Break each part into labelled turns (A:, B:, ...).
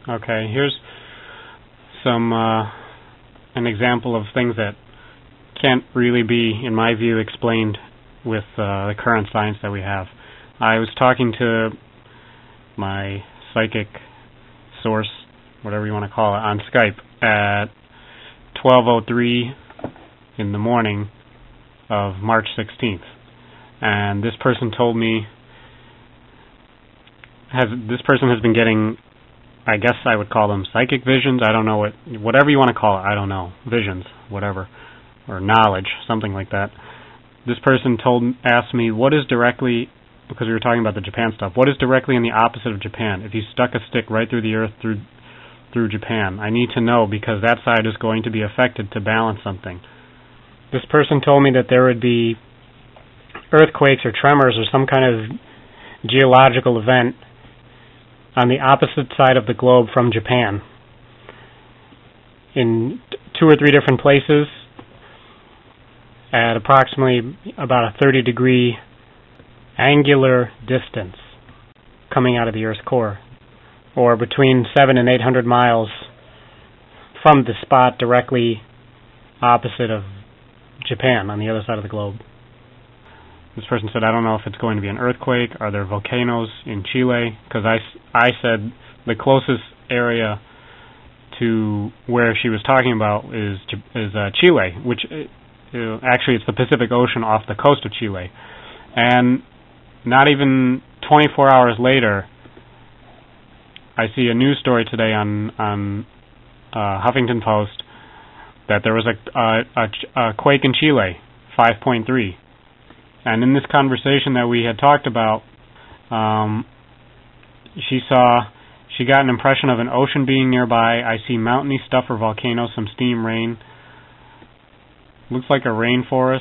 A: Okay, here's some an example of things that can't really be, in my view, explained with the current science that we have. I was talking to my psychic source, whatever you want to call it, on Skype at 12:03 in the morning of March 16th, and this person told me this person has been getting, I guess I would call them psychic visions. I don't know whatever you want to call it. I don't know, visions, whatever, or knowledge, something like that. This person asked me what is directly, because we were talking about the Japan stuff, what is directly in the opposite of Japan? If you stuck a stick right through the earth through Japan, I need to know because that side is going to be affected to balance something. This person told me that there would be earthquakes or tremors or some kind of geological event on the opposite side of the globe from Japan in 2 or 3 different places at approximately about a 30-degree angular distance coming out of the Earth's core, or between 700 and 800 miles from the spot directly opposite of Japan on the other side of the globe. This person said, I don't know if it's going to be an earthquake. Are there volcanoes in Chile? Because I said the closest area to where she was talking about is Chile, which actually it's the Pacific Ocean off the coast of Chile. And not even 24 hours later, I see a news story today on Huffington Post that there was a quake in Chile, 5.3. And in this conversation that we had talked about, she got an impression of an ocean being nearby. I see mountainy stuff or volcanoes, some steam, rain. Looks like a rainforest.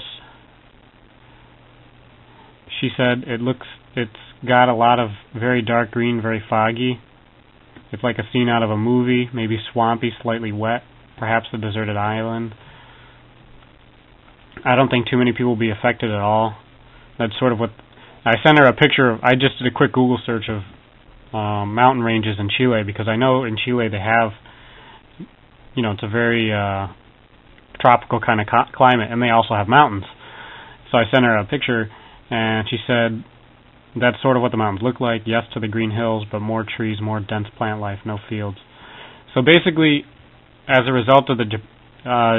A: She said it's got a lot of very dark green, very foggy. It's like a scene out of a movie, maybe swampy, slightly wet, perhaps a deserted island. I don't think too many people will be affected at all. That's sort of what I sent her a picture of. I just did a quick Google search of mountain ranges in Chile because I know in Chile they have, it's a very tropical kind of climate, and they also have mountains. So I sent her a picture, and she said that's sort of what the mountains look like. Yes to the green hills, but more trees, more dense plant life, no fields. So basically, as a result of the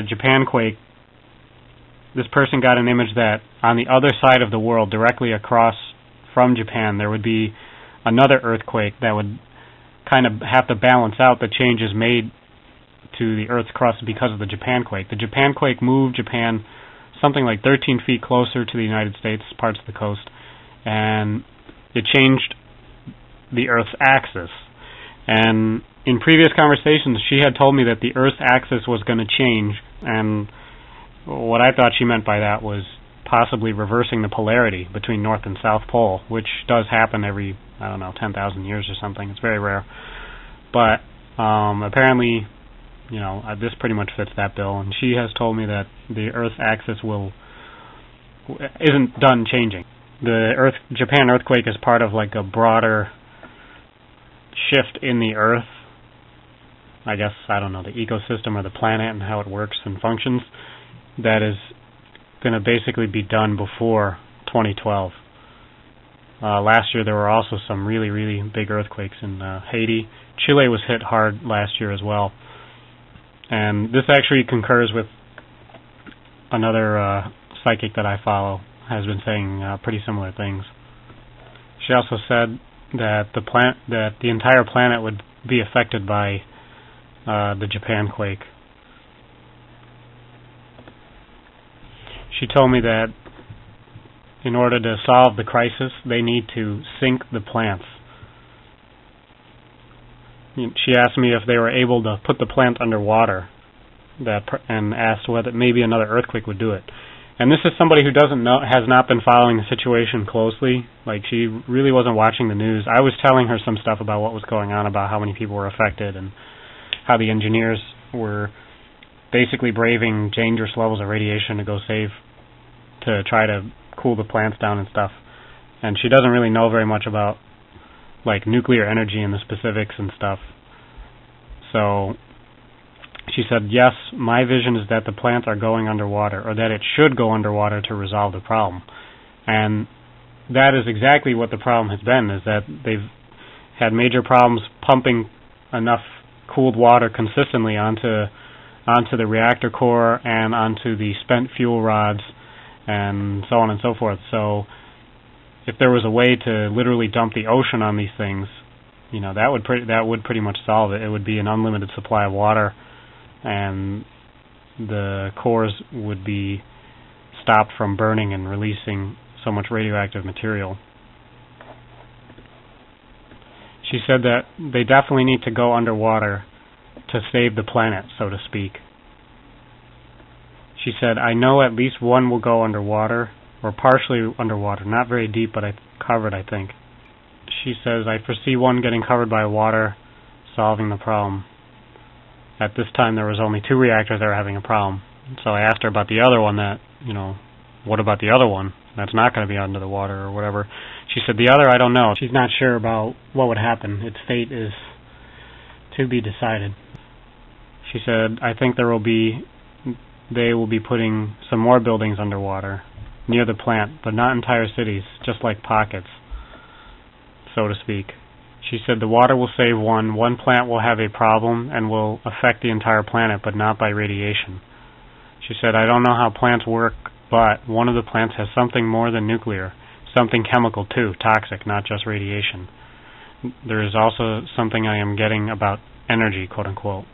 A: Japan quake, this person got an image that on the other side of the world, directly across from Japan, there would be another earthquake that would kind of have to balance out the changes made to the Earth's crust because of the Japan quake. The Japan quake moved Japan something like 13 feet closer to the United States, parts of the coast, and it changed the Earth's axis. And in previous conversations, she had told me that the Earth's axis was going to change, and what I thought she meant by that was possibly reversing the polarity between North and South Pole, which does happen every, 10,000 years or something. It's very rare. But apparently, this pretty much fits that bill, and she has told me that the Earth's axis isn't done changing. The Japan earthquake is part of like a broader shift in the Earth. I guess, the ecosystem or the planet and how it works and functions. That is going to basically be done before 2012. Last year there were also some really, really big earthquakes in Haiti. Chile was hit hard last year as well. And this actually concurs with another psychic that I follow, has been saying pretty similar things. She also said that the entire planet would be affected by the Japan quake. She told me that in order to solve the crisis, they need to sink the plants. She asked me if they were able to put the plant underwater, and asked whether maybe another earthquake would do it. And this is somebody who has not been following the situation closely. Like, she really wasn't watching the news. I was telling her some stuff about what was going on, about how many people were affected, and how the engineers were basically braving dangerous levels of radiation to try to cool the plants down and stuff. And she doesn't really know very much about like nuclear energy and the specifics and stuff. So she said, yes, my vision is that the plants are going underwater, or that it should go underwater to resolve the problem. And that is exactly what the problem has been, is that they've had major problems pumping enough cooled water consistently onto the reactor core and onto the spent fuel rods and so on and so forth. So if there was a way to literally dump the ocean on these things, that would pretty much solve it. It would be an unlimited supply of water, and the cores would be stopped from burning and releasing so much radioactive material. She said that they definitely need to go underwater to save the planet, so to speak. She said, I know at least one will go underwater, or partially underwater, not very deep, but covered, I think. She says, I foresee one getting covered by water, solving the problem. At this time, there was only 2 reactors that were having a problem. So I asked her about the other one what about the other one that's not going to be under the water or whatever. She said, the other, I don't know. She's not sure about what would happen. Its fate is to be decided. She said, I think they will be putting some more buildings underwater near the plant, but not entire cities, just like pockets, so to speak. She said the water will save one plant will have a problem and will affect the entire planet, but not by radiation. She said, I don't know how plants work, but one of the plants has something more than nuclear, something chemical too, toxic, not just radiation. There is also something I am getting about energy, quote unquote.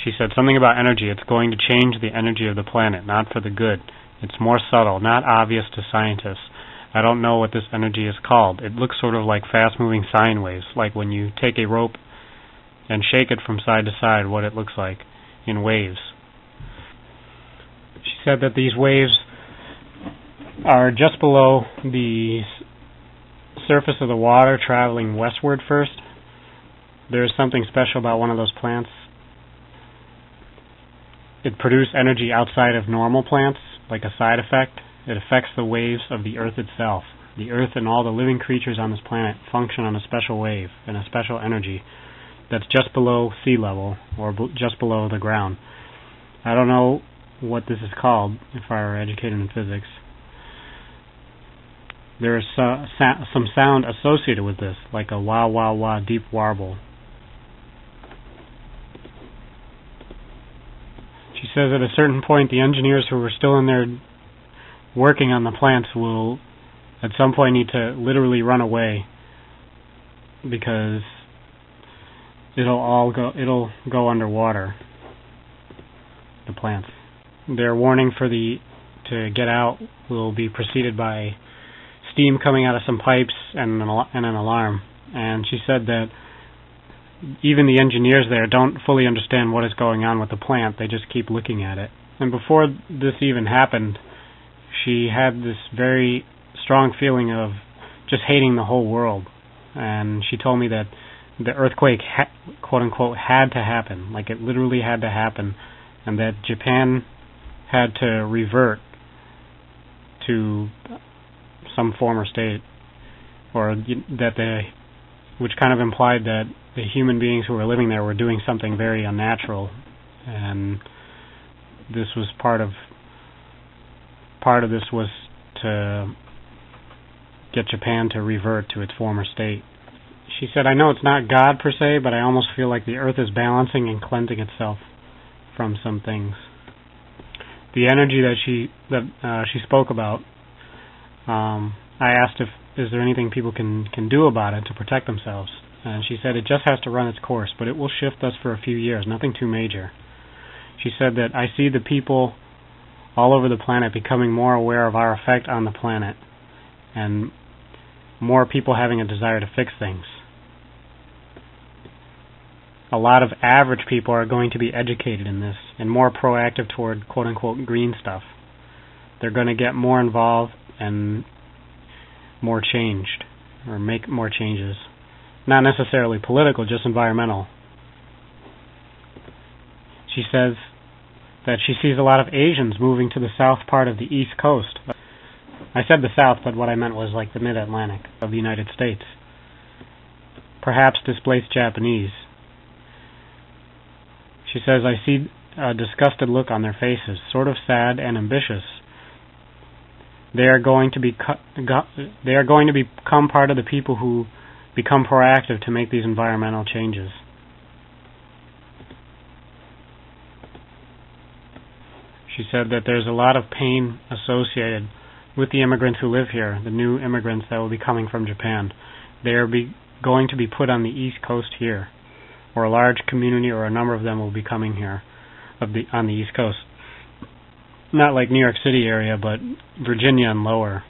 A: She said something about energy. It's going to change the energy of the planet, not for the good. It's more subtle, not obvious to scientists. I don't know what this energy is called. It looks sort of like fast-moving sine waves, like when you take a rope and shake it from side to side, what it looks like in waves. She said that these waves are just below the surface of the water, traveling westward first. There's something special about one of those plants. It produces energy outside of normal plants, like a side effect. It affects the waves of the Earth itself. The Earth and all the living creatures on this planet function on a special wave and a special energy that's just below sea level, or just below the ground. I don't know what this is called, if I were educated in physics. There is some sound associated with this, like a wah wah wah deep warble. She says at a certain point the engineers who were still in there working on the plants will at some point need to literally run away, because it'll go underwater, the plants. Their warning to get out will be preceded by steam coming out of some pipes and an alarm. And she said that even the engineers there don't fully understand what is going on with the plant. They just keep looking at it. And before this even happened, she had this very strong feeling of just hating the whole world. And she told me that the earthquake, quote-unquote, had to happen. Like, it literally had to happen. And that Japan had to revert to some former state. Or which kind of implied that the human beings who were living there were doing something very unnatural. And this was part of this was to get Japan to revert to its former state. She said, I know it's not God per se, but I almost feel like the earth is balancing and cleansing itself from some things. The energy that she spoke about, I asked is there anything people can do about it to protect themselves? And she said it just has to run its course, but it will shift us for a few years, nothing too major. She said that I see the people all over the planet becoming more aware of our effect on the planet, and more people having a desire to fix things. A lot of average people are going to be educated in this and more proactive toward quote-unquote green stuff. They're going to get more involved and more changed, or make more changes. Not necessarily political, just environmental. She says that she sees a lot of Asians moving to the south part of the East Coast. I said the south, but what I meant was like the mid-Atlantic of the United States. Perhaps displaced Japanese. She says, I see a disgusted look on their faces, sort of sad and ambitious. They are going to become part of the people who become proactive to make these environmental changes. She said that there's a lot of pain associated with the immigrants who live here, the new immigrants that will be coming from Japan. They are going to be put on the East Coast here, or a large community or a number of them will be coming here on the East Coast. Not like New York City area, but Virginia and lower.